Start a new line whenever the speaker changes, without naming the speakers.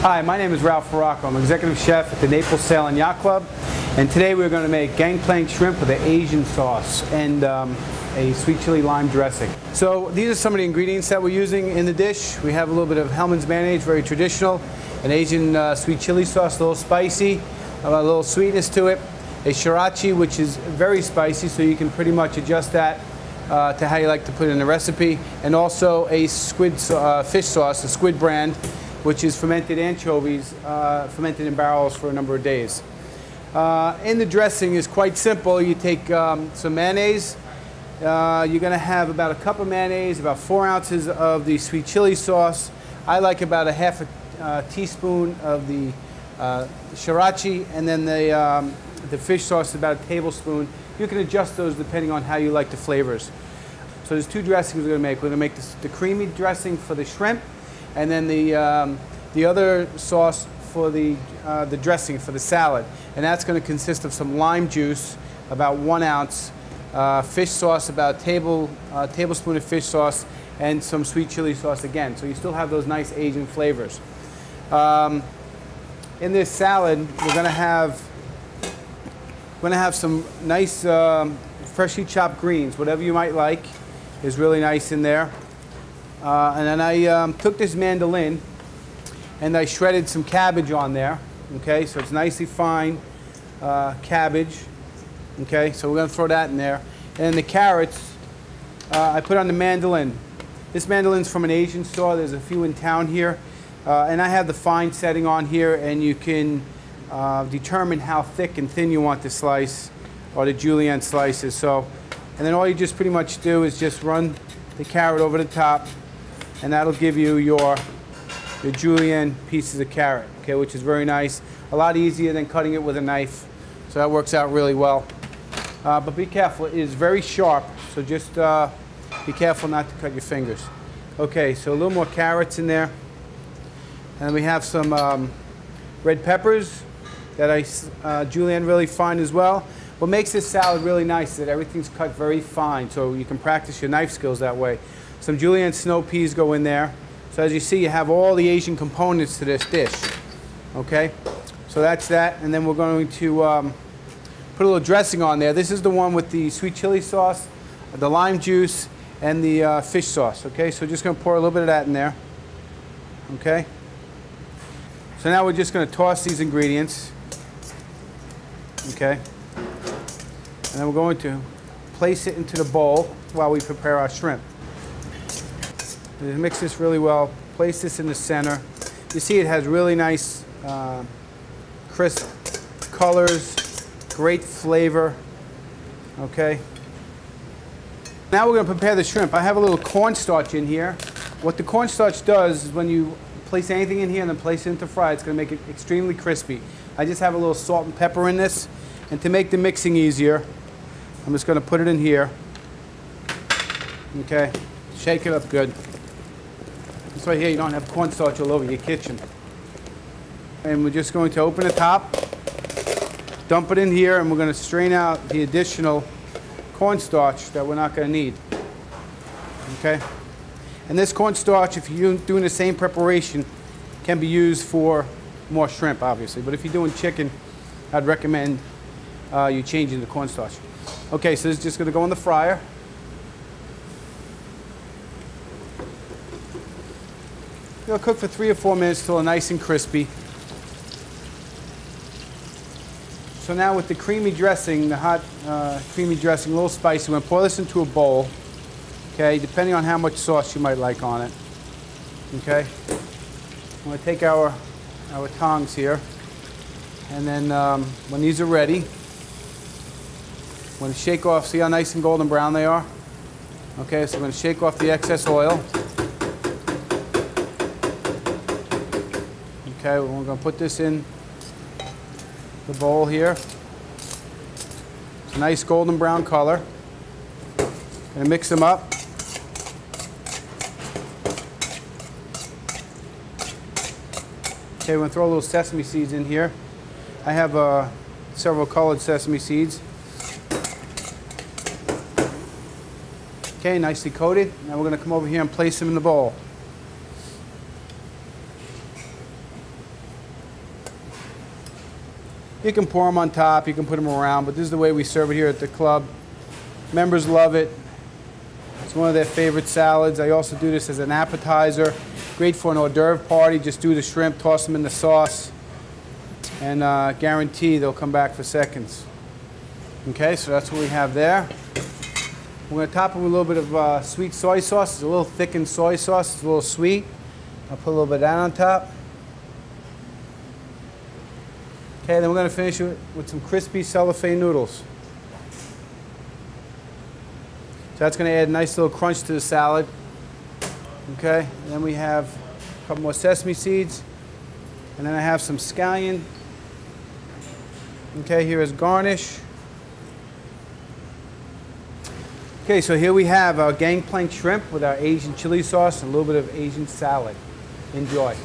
Hi, my name is Ralph Feraco. I'm executive chef at the Naples Sail and Yacht Club, and today we're going to make gangplank shrimp with an Asian sauce and a sweet chili lime dressing. So these are some of the ingredients that we're using in the dish. We have a little bit of Hellmann's mayonnaise, very traditional, an Asian sweet chili sauce, a little spicy, a little sweetness to it, a sriracha, which is very spicy, so you can pretty much adjust that to how you like to put it in the recipe, and also a squid fish sauce, a squid brand, which is fermented anchovies, fermented in barrels for a number of days. And the dressing is quite simple. You take some mayonnaise. You're going to have about a cup of mayonnaise, about 4 ounces of the sweet chili sauce. I like about a half a teaspoon of the sriracha, and then the fish sauce is about a tablespoon. You can adjust those depending on how you like the flavors. So there's 2 dressings we're going to make. We're going to make the creamy dressing for the shrimp, and then the other sauce for the dressing for the salad. And that's going to consist of some lime juice, about 1 ounce, fish sauce, about a tablespoon of fish sauce, and some sweet chili sauce again. So you still have those nice Asian flavors. In this salad, we're going to have some nice freshly chopped greens. Whatever you might like is really nice in there. And then I took this mandolin and I shredded some cabbage on there. Okay, so it's nicely fine cabbage. Okay, so we're going to throw that in there. And the carrots I put on the mandolin. This mandolin's from an Asian store. There's a few in town here. And I have the fine setting on here, and you can determine how thick and thin you want the slice, or the julienne slices. So, and then all you just pretty much do is just run the carrot over the top, and that'll give you your julienne pieces of carrot, okay, which is very nice. A lot easier than cutting it with a knife, so that works out really well. But be careful, it is very sharp, so just be careful not to cut your fingers. Okay, so a little more carrots in there. And we have some red peppers that I julienne really fine as well. What makes this salad really nice is that everything's cut very fine, so you can practice your knife skills that way. Some julienne snow peas go in there. So as you see, you have all the Asian components to this dish. Okay, so that's that. And then we're going to put a little dressing on there. This is the one with the sweet chili sauce, the lime juice, and the fish sauce. Okay, so just going to pour a little bit of that in there. Okay. So now we're just going to toss these ingredients. Okay. And then we're going to place it into the bowl while we prepare our shrimp. Mix this really well. Place this in the center. You see it has really nice crisp colors, great flavor. Okay. Now we're going to prepare the shrimp. I have a little cornstarch in here. What the cornstarch does is when you place anything in here and then place it into fry, it's going to make it extremely crispy. I just have a little salt and pepper in this, and to make the mixing easier, I'm just going to put it in here. Okay, shake it up good. This way here you don't have cornstarch all over your kitchen. And we're just going to open the top, dump it in here, and we're going to strain out the additional cornstarch that we're not going to need. Okay. And this cornstarch, if you're doing the same preparation, can be used for more shrimp, obviously. But if you're doing chicken, I'd recommend you changing the cornstarch. Okay, so this is just going to go in the fryer. It'll cook for 3 or 4 minutes till it's nice and crispy. So now with the creamy dressing, the hot creamy dressing, a little spicy, we're going to pour this into a bowl. Okay, depending on how much sauce you might like on it. Okay, I'm going to take our tongs here, and then when these are ready, I'm going to shake off. See how nice and golden brown they are? Okay, so I'm going to shake off the excess oil. Okay, we're going to put this in the bowl here. It's a nice golden brown color. Going to mix them up. Okay, we're going to throw a little sesame seeds in here. I have several colored sesame seeds. Okay, nicely coated. Now we're going to come over here and place them in the bowl. You can pour them on top, you can put them around, but this is the way we serve it here at the club. Members love it. It's one of their favorite salads. I also do this as an appetizer. Great for an hors d'oeuvre party. Just do the shrimp, toss them in the sauce, and guarantee they'll come back for seconds. Okay, so that's what we have there. We're going to top it with a little bit of sweet soy sauce. It's a little thickened soy sauce. It's a little sweet. I'll put a little bit of that on top. Okay, then we're going to finish it with some crispy cellophane noodles. So that's going to add a nice little crunch to the salad. Okay, and then we have a couple more sesame seeds. And then I have some scallion. Okay, here is garnish. Okay, so here we have our gangplank shrimp with our Asian chili sauce and a little bit of Asian salad. Enjoy.